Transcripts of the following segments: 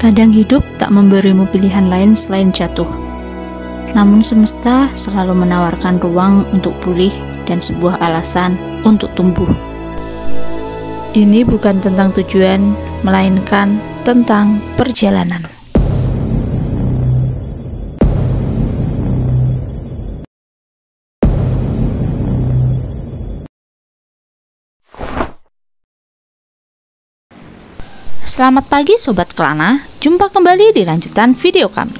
Kadang hidup tak memberimu pilihan lain selain jatuh. Namun semesta selalu menawarkan ruang untuk pulih dan sebuah alasan untuk tumbuh. Ini bukan tentang tujuan, melainkan tentang perjalanan. Selamat pagi Sobat Kelana, jumpa kembali di lanjutan video kami.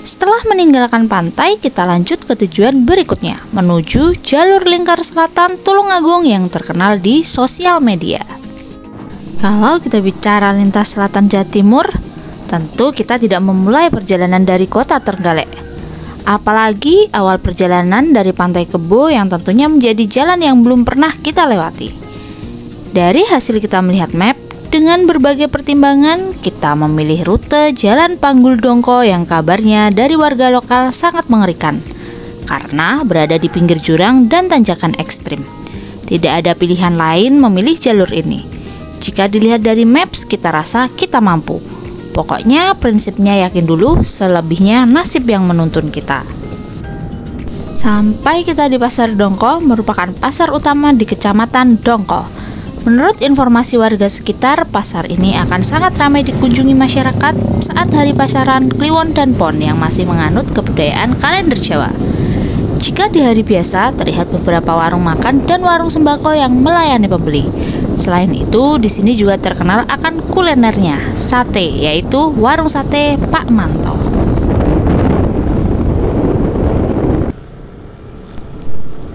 Setelah meninggalkan pantai, kita lanjut ke tujuan berikutnya, menuju jalur lingkar selatan Tulungagung yang terkenal di sosial media. Kalau kita bicara lintas selatan Jawa Timur, tentu kita tidak memulai perjalanan dari kota Trenggalek. Apalagi awal perjalanan dari Pantai Kebo yang tentunya menjadi jalan yang belum pernah kita lewati. Dari hasil kita melihat map, dengan berbagai pertimbangan, kita memilih rute Jalan Panggul Dongko yang kabarnya dari warga lokal sangat mengerikan karena berada di pinggir jurang dan tanjakan ekstrim. Tidak ada pilihan lain memilih jalur ini. Jika dilihat dari maps, kita rasa kita mampu. Pokoknya prinsipnya yakin dulu, selebihnya nasib yang menuntun kita. Sampai kita di Pasar Dongko, merupakan pasar utama di Kecamatan Dongko. Menurut informasi warga sekitar, pasar ini akan sangat ramai dikunjungi masyarakat saat hari pasaran Kliwon dan Pon yang masih menganut kebudayaan kalender Jawa. Jika di hari biasa, terlihat beberapa warung makan dan warung sembako yang melayani pembeli. Selain itu, di sini juga terkenal akan kulinernya, sate, yaitu warung sate Pak Manto.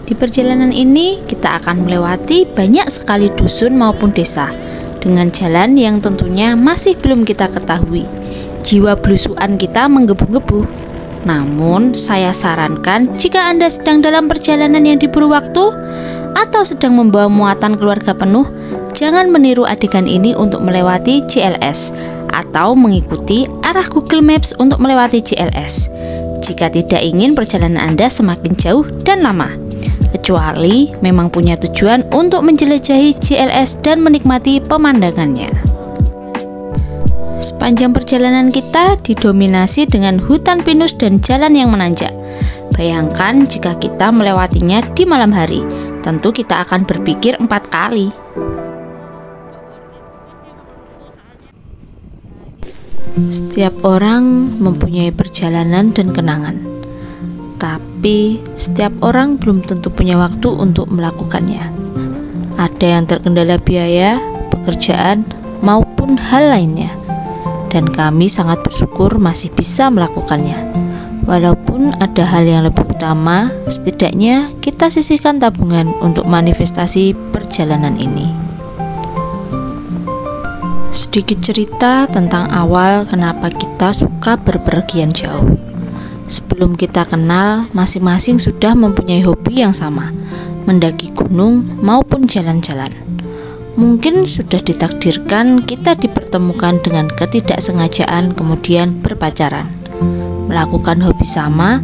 Di perjalanan ini, kita akan melewati banyak sekali dusun maupun desa, dengan jalan yang tentunya masih belum kita ketahui. Jiwa belusukan kita menggebu-gebu. Namun, saya sarankan jika Anda sedang dalam perjalanan yang diburu waktu, atau sedang membawa muatan keluarga penuh, jangan meniru adegan ini untuk melewati CLS, atau mengikuti arah Google Maps untuk melewati CLS, jika tidak ingin perjalanan Anda semakin jauh dan lama. Kecuali memang punya tujuan untuk menjelajahi CLS dan menikmati pemandangannya. Sepanjang perjalanan kita didominasi dengan hutan pinus dan jalan yang menanjak. Bayangkan jika kita melewatinya di malam hari, tentu kita akan berpikir 4 kali. Setiap orang mempunyai perjalanan dan kenangan. Tapi setiap orang belum tentu punya waktu untuk melakukannya. Ada yang terkendala biaya, pekerjaan, maupun hal lainnya. Dan kami sangat bersyukur masih bisa melakukannya. Walaupun ada hal yang lebih utama, setidaknya kita sisihkan tabungan untuk manifestasi perjalanan ini. Sedikit cerita tentang awal kenapa kita suka berpergian jauh. Sebelum kita kenal, masing-masing sudah mempunyai hobi yang sama, mendaki gunung maupun jalan-jalan. Mungkin sudah ditakdirkan kita dipertemukan dengan ketidaksengajaan kemudian berpacaran. Melakukan hobi sama,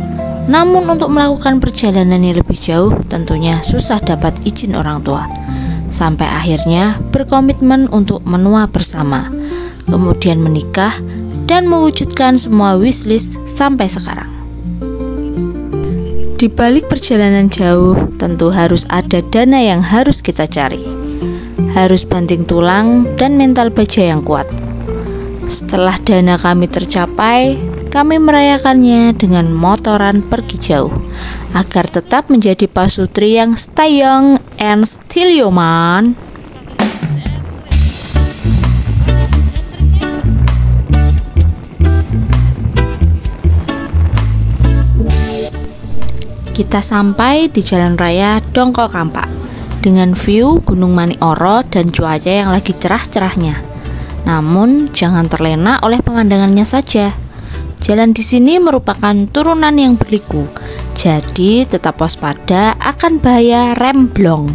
namun untuk melakukan perjalanan yang lebih jauh tentunya susah dapat izin orang tua. Sampai akhirnya berkomitmen untuk menua bersama, kemudian menikah, dan mewujudkan semua wishlist sampai sekarang. Di balik perjalanan jauh, tentu harus ada dana yang harus kita cari. Harus banting tulang dan mental baja yang kuat. Setelah dana kami tercapai, kami merayakannya dengan motoran pergi jauh, agar tetap menjadi pasutri yang stay young and still you man. Kita sampai di jalan raya Dongko Kampak dengan view Gunung Manioro dan cuaca yang lagi cerah-cerahnya. Namun jangan terlena oleh pemandangannya saja. Jalan di sini merupakan turunan yang berliku, jadi tetap waspada akan bahaya remblong.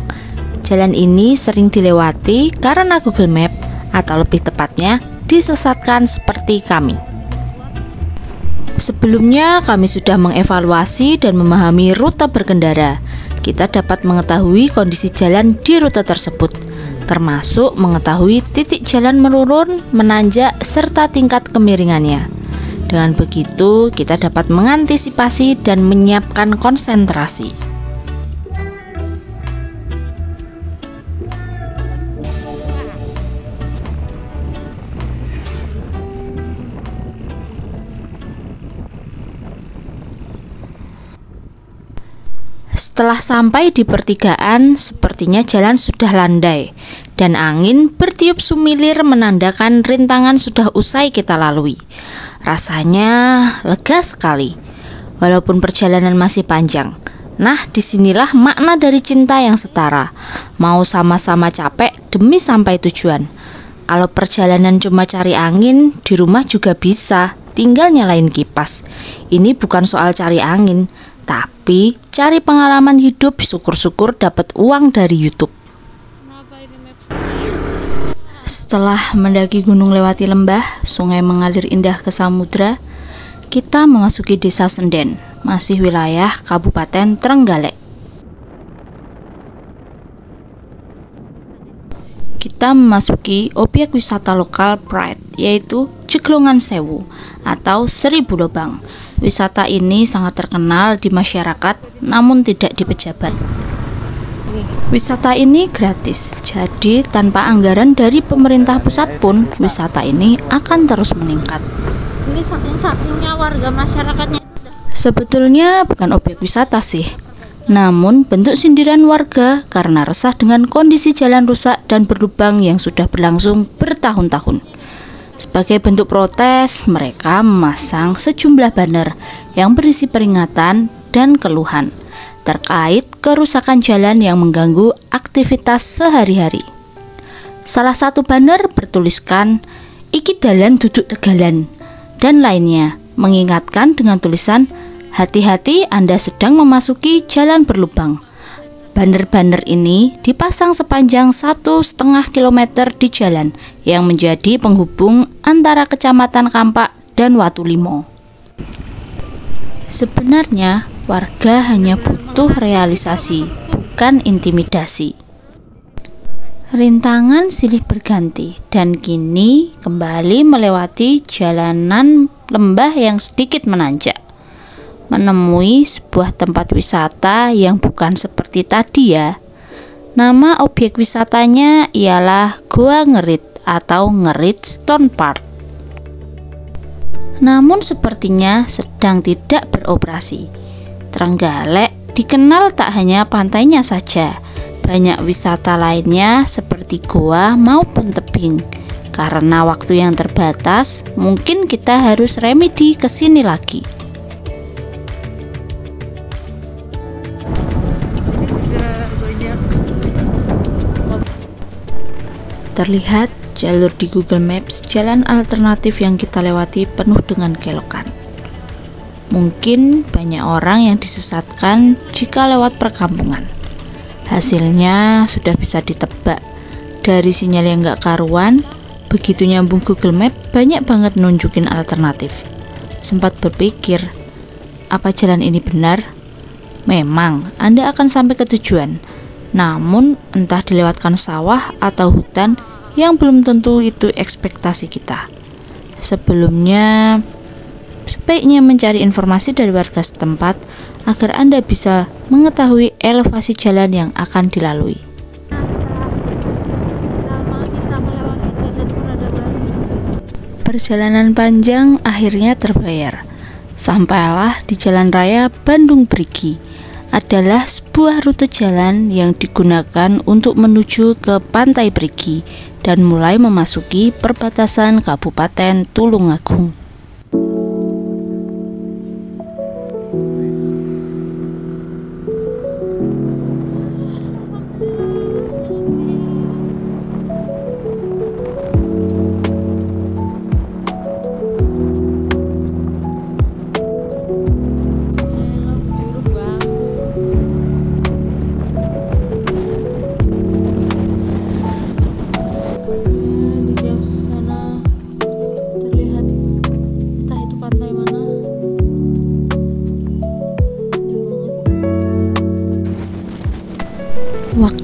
Jalan ini sering dilewati karena Google Map, atau lebih tepatnya disesatkan seperti kami. Sebelumnya kami sudah mengevaluasi dan memahami rute berkendara. Kita dapat mengetahui kondisi jalan di rute tersebut. termasuk mengetahui titik jalan menurun, menanjak, serta tingkat kemiringannya. Dengan begitu, kita dapat mengantisipasi dan menyiapkan konsentrasi. Setelah sampai di pertigaan, sepertinya jalan sudah landai dan angin bertiup sumilir menandakan rintangan sudah usai kita lalui. Rasanya lega sekali, walaupun perjalanan masih panjang. Nah, disinilah makna dari cinta yang setara. Mau sama-sama capek demi sampai tujuan. Kalau perjalanan cuma cari angin, di rumah juga bisa, tinggal nyalain kipas. Ini bukan soal cari angin, tapi cari pengalaman hidup, syukur-syukur dapat uang dari YouTube. Setelah mendaki gunung lewati lembah, sungai mengalir indah ke samudra, kita memasuki desa Senden, masih wilayah Kabupaten Trenggalek. Kita memasuki objek wisata lokal Pride, yaitu Jeglongan Sewu atau 1000 Lobang. Wisata ini sangat terkenal di masyarakat, namun tidak di pejabat. Wisata ini gratis, jadi tanpa anggaran dari pemerintah pusat pun wisata ini akan terus meningkat. Ini saking-sakingnya warga masyarakatnya. Sebetulnya bukan objek wisata sih, namun bentuk sindiran warga karena resah dengan kondisi jalan rusak dan berlubang yang sudah berlangsung bertahun-tahun. Sebagai bentuk protes, mereka memasang sejumlah banner yang berisi peringatan dan keluhan terkait kerusakan jalan yang mengganggu aktivitas sehari-hari. Salah satu banner bertuliskan "Iki dalan duduk tegalan" dan lainnya, mengingatkan dengan tulisan "Hati-hati Anda sedang memasuki jalan berlubang". Banner-banner ini dipasang sepanjang 1,5 km di jalan yang menjadi penghubung antara Kecamatan Kampak dan Watulimo. Sebenarnya warga hanya butuh realisasi, bukan intimidasi. Rintangan silih berganti dan kini kembali melewati jalanan lembah yang sedikit menanjak, menemui sebuah tempat wisata yang bukan seperti tadi ya. Nama objek wisatanya ialah Goa Ngerit atau Ngerit Stone Park. Namun sepertinya sedang tidak beroperasi. Trenggalek dikenal tak hanya pantainya saja, banyak wisata lainnya seperti goa maupun tebing. Karena waktu yang terbatas, mungkin kita harus remedi ke sini lagi. Terlihat jalur di Google Maps, jalan alternatif yang kita lewati penuh dengan kelokan. Mungkin banyak orang yang disesatkan jika lewat perkampungan. Hasilnya sudah bisa ditebak. Dari sinyal yang gak karuan, begitu nyambung Google Map, banyak banget nunjukin alternatif. Sempat berpikir, apa jalan ini benar? Memang, Anda akan sampai ke tujuan. Namun, entah dilewatkan sawah atau hutan yang belum tentu itu ekspektasi kita. Sebelumnya, sebaiknya mencari informasi dari warga setempat agar Anda bisa mengetahui elevasi jalan yang akan dilalui. Perjalanan panjang akhirnya terbayar. Sampailah di Jalan Raya Bandung Brigi. Adalah sebuah rute jalan yang digunakan untuk menuju ke Pantai Brigi dan mulai memasuki perbatasan Kabupaten Tulungagung.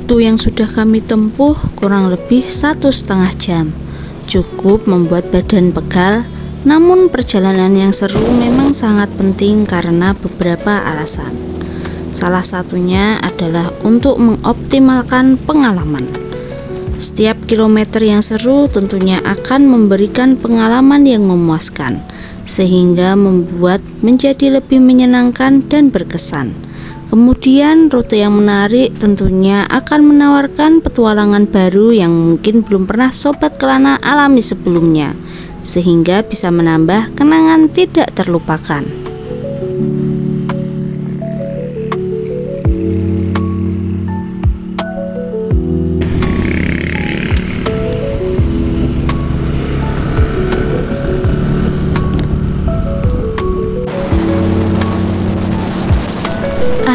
Waktu yang sudah kami tempuh kurang lebih 1,5 jam. Cukup membuat badan pegal, namun perjalanan yang seru memang sangat penting karena beberapa alasan. Salah satunya adalah untuk mengoptimalkan pengalaman. Setiap kilometer yang seru tentunya akan memberikan pengalaman yang memuaskan, sehingga membuat menjadi lebih menyenangkan dan berkesan. Kemudian rute yang menarik tentunya akan menawarkan petualangan baru yang mungkin belum pernah Sobat Kelana alami sebelumnya, sehingga bisa menambah kenangan tidak terlupakan.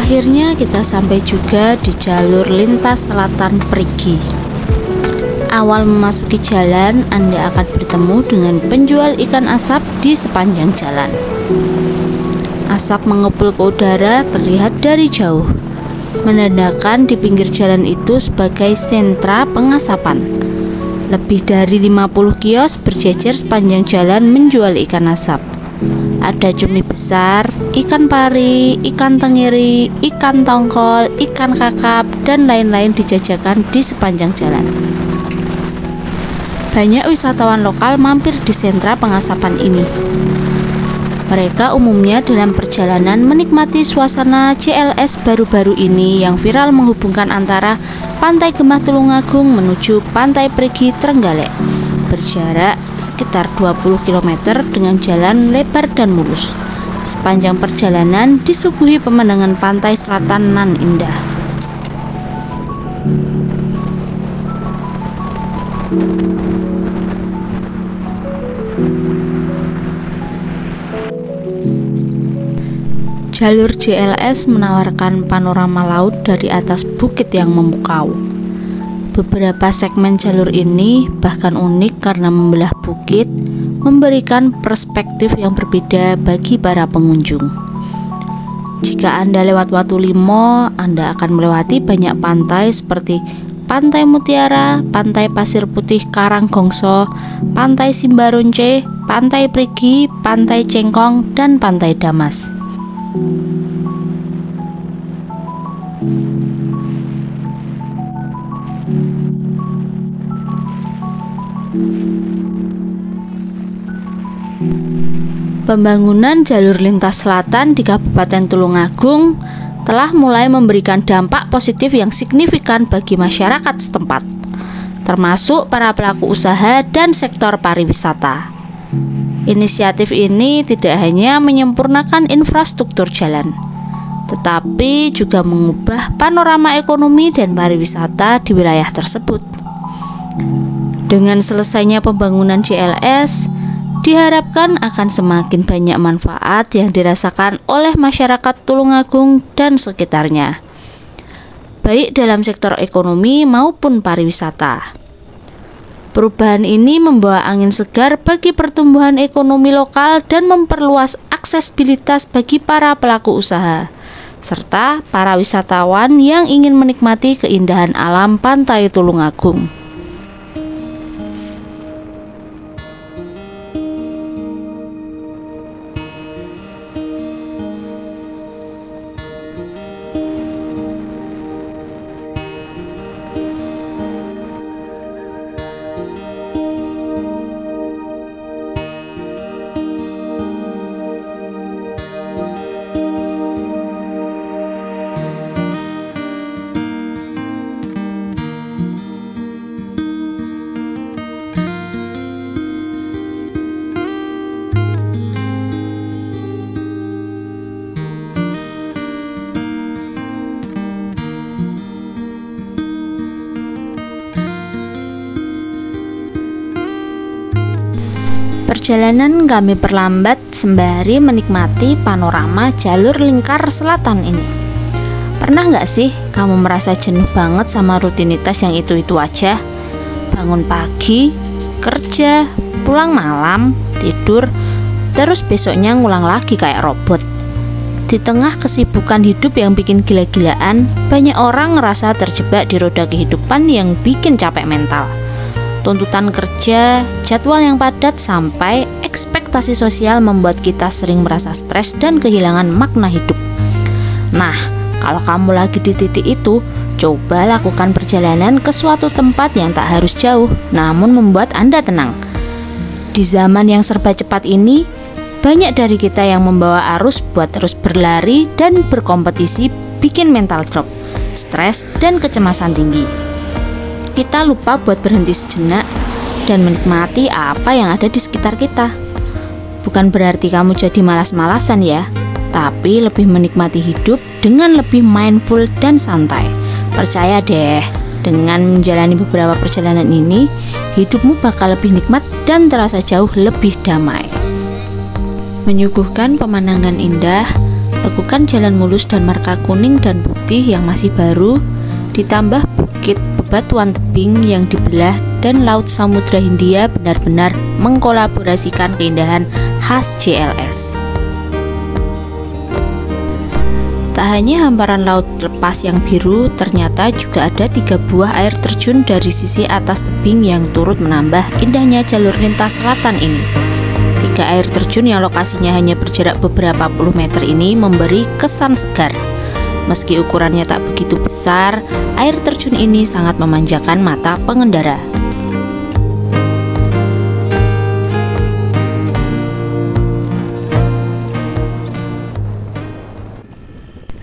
Akhirnya kita sampai juga di jalur lintas selatan Perigi. Awal memasuki jalan, Anda akan bertemu dengan penjual ikan asap di sepanjang jalan. Asap mengepul ke udara terlihat dari jauh, menandakan di pinggir jalan itu sebagai sentra pengasapan. Lebih dari 50 kios berjejer sepanjang jalan menjual ikan asap. Ada cumi besar, ikan pari, ikan tenggiri, ikan tongkol, ikan kakap, dan lain-lain dijajakan di sepanjang jalan. Banyak wisatawan lokal mampir di sentra pengasapan ini. Mereka umumnya dalam perjalanan menikmati suasana CLS baru-baru ini yang viral menghubungkan antara Pantai Gemah Tulungagung menuju Pantai Perigi Trenggalek. Berjarak sekitar 20 km dengan jalan lebar dan mulus. Sepanjang perjalanan disuguhi pemandangan pantai selatan nan indah. Jalur JLS menawarkan panorama laut dari atas bukit yang memukau. Beberapa segmen jalur ini bahkan unik karena membelah bukit, memberikan perspektif yang berbeda bagi para pengunjung. Jika Anda lewat Watu Limo, Anda akan melewati banyak pantai seperti Pantai Mutiara, Pantai Pasir Putih Karanggongso, Pantai Simbaronce, Pantai Perigi, Pantai Cengkong, dan Pantai Damas. Pembangunan jalur lintas selatan di Kabupaten Tulungagung telah mulai memberikan dampak positif yang signifikan bagi masyarakat setempat, termasuk para pelaku usaha dan sektor pariwisata. Inisiatif ini tidak hanya menyempurnakan infrastruktur jalan, tetapi juga mengubah panorama ekonomi dan pariwisata di wilayah tersebut. Dengan selesainya pembangunan JLS, diharapkan akan semakin banyak manfaat yang dirasakan oleh masyarakat Tulungagung dan sekitarnya, baik dalam sektor ekonomi maupun pariwisata. Perubahan ini membawa angin segar bagi pertumbuhan ekonomi lokal dan memperluas aksesibilitas bagi para pelaku usaha, serta para wisatawan yang ingin menikmati keindahan alam Pantai Tulungagung. Perjalanan kami perlambat sembari menikmati panorama jalur lingkar selatan ini. Pernah nggak sih kamu merasa jenuh banget sama rutinitas yang itu-itu aja? Bangun pagi, kerja, pulang malam, tidur, terus besoknya ngulang lagi kayak robot. Di tengah kesibukan hidup yang bikin gila-gilaan, banyak orang ngerasa terjebak di roda kehidupan yang bikin capek mental. Tuntutan kerja, jadwal yang padat, sampai ekspektasi sosial membuat kita sering merasa stres dan kehilangan makna hidup. Nah, kalau kamu lagi di titik itu, coba lakukan perjalanan ke suatu tempat yang tak harus jauh, namun membuat Anda tenang. Di zaman yang serba cepat ini, banyak dari kita yang membawa arus buat terus berlari dan berkompetisi bikin mental drop, stres, dan kecemasan tinggi. Kita lupa buat berhenti sejenak dan menikmati apa yang ada di sekitar kita. Bukan berarti kamu jadi malas-malasan ya, tapi lebih menikmati hidup dengan lebih mindful dan santai. Percaya deh, dengan menjalani beberapa perjalanan ini, hidupmu bakal lebih nikmat dan terasa jauh lebih damai. Menyuguhkan pemandangan indah, lakukan jalan mulus dan marka kuning dan putih yang masih baru, ditambah bukit bebatuan tebing yang dibelah dan laut Samudra Hindia benar-benar mengkolaborasikan keindahan khas JLS. Tak hanya hamparan laut lepas yang biru, ternyata juga ada 3 buah air terjun dari sisi atas tebing yang turut menambah indahnya jalur lintas selatan ini. 3 air terjun yang lokasinya hanya berjarak beberapa puluh meter ini memberi kesan segar. Meski ukurannya tak begitu besar, air terjun ini sangat memanjakan mata pengendara.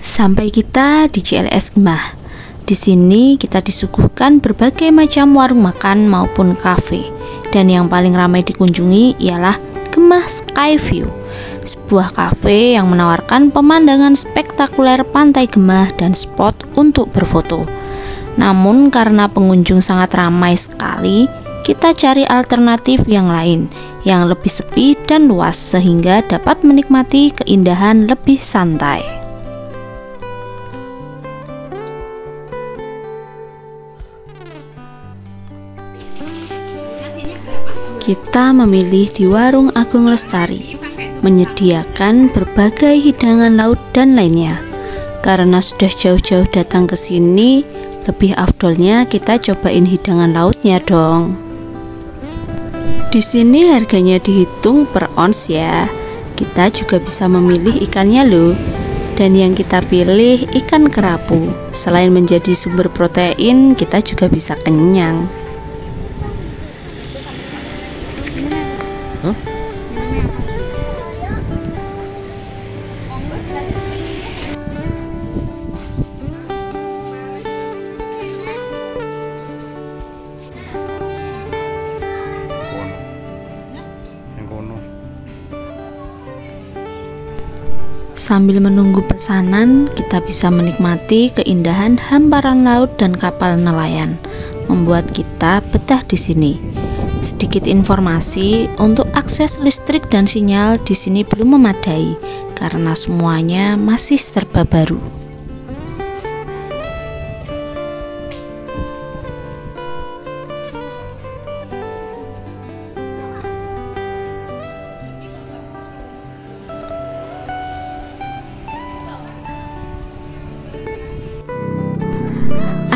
Sampai kita di JLS Gemah. Di sini kita disuguhkan berbagai macam warung makan maupun kafe. Dan yang paling ramai dikunjungi ialah Gemah Skyview, sebuah kafe yang menawarkan pemandangan spektakuler pantai Gemah dan spot untuk berfoto. Namun karena pengunjung sangat ramai sekali, kita cari alternatif yang lain yang lebih sepi dan luas sehingga dapat menikmati keindahan lebih santai. Kita memilih di Warung Agung Lestari, menyediakan berbagai hidangan laut dan lainnya. Karena sudah jauh-jauh datang ke sini, lebih afdolnya kita cobain hidangan lautnya dong. Di sini harganya dihitung per ons ya. Kita juga bisa memilih ikannya loh. Dan yang kita pilih ikan kerapu. Selain menjadi sumber protein, kita juga bisa kenyang. Sambil menunggu pesanan, kita bisa menikmati keindahan hamparan laut dan kapal nelayan, membuat kita betah di sini. Sedikit informasi, untuk akses listrik dan sinyal di sini belum memadai karena semuanya masih serba baru.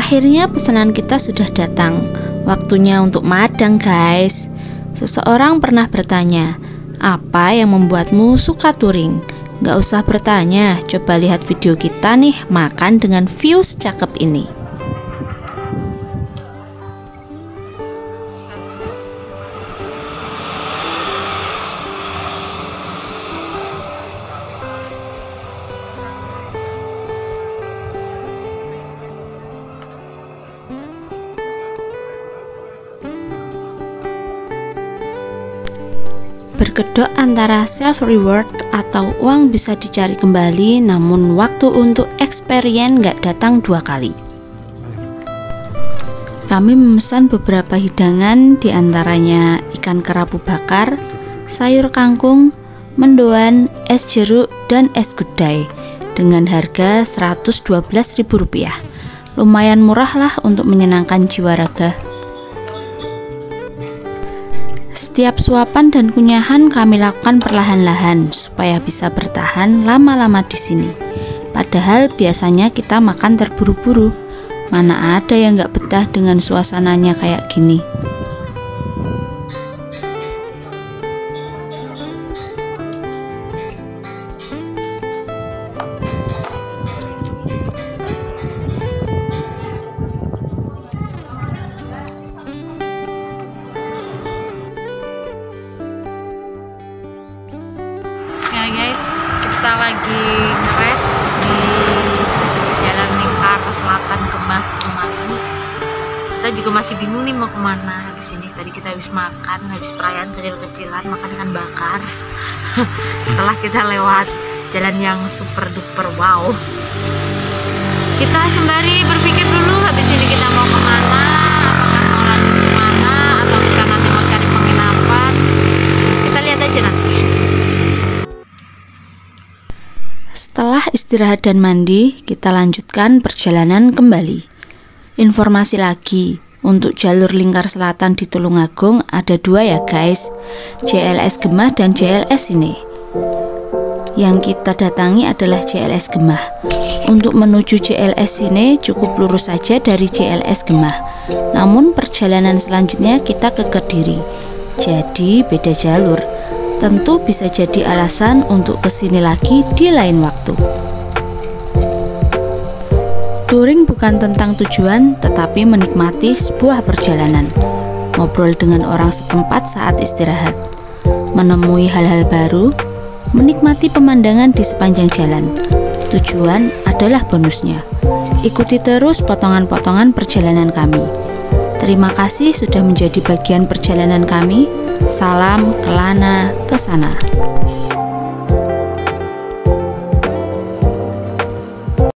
Akhirnya pesanan kita sudah datang. Waktunya untuk madang guys. Seseorang pernah bertanya, apa yang membuatmu suka touring? Gak usah bertanya, coba lihat video kita nih, makan dengan view secakep ini. Berkedok antara self reward atau uang bisa dicari kembali, namun waktu untuk experience gak datang 2 kali. Kami memesan beberapa hidangan, diantaranya ikan kerapu bakar, sayur kangkung, mendoan, es jeruk, dan es gudai dengan harga Rp112.000. Lumayan murah lah untuk menyenangkan jiwa raga. Setiap suapan dan kunyahan kami lakukan perlahan-lahan supaya bisa bertahan lama-lama di sini. Padahal biasanya kita makan terburu-buru. Mana ada yang gak betah dengan suasananya kayak gini. Ya guys, kita lagi ngeres di Jalan Lingkar Selatan Kemah Temanggung. Kita juga masih bingung nih mau kemana di sini. Tadi kita habis makan, habis perayaan kecil-kecilan makan ikan bakar. Setelah kita lewat jalan yang super duper wow, kita sembari berpikir dulu habis ini kita mau kemana, apakah mau lanjut kemana atau kita nanti mau cari penginapan. Kita lihat aja nanti. Setelah istirahat dan mandi, kita lanjutkan perjalanan kembali. Informasi lagi, untuk jalur lingkar selatan di Tulungagung ada 2 ya guys, JLS Gemah dan JLS ini. Yang kita datangi adalah JLS Gemah. Untuk menuju JLS ini cukup lurus saja dari JLS Gemah. Namun perjalanan selanjutnya kita ke Kediri, jadi beda jalur. Tentu bisa jadi alasan untuk kesini lagi di lain waktu. Touring bukan tentang tujuan, tetapi menikmati sebuah perjalanan. Ngobrol dengan orang setempat saat istirahat, menemui hal-hal baru, menikmati pemandangan di sepanjang jalan. Tujuan adalah bonusnya. Ikuti terus potongan-potongan perjalanan kami. Terima kasih sudah menjadi bagian perjalanan kami. Salam Kelana Kesana.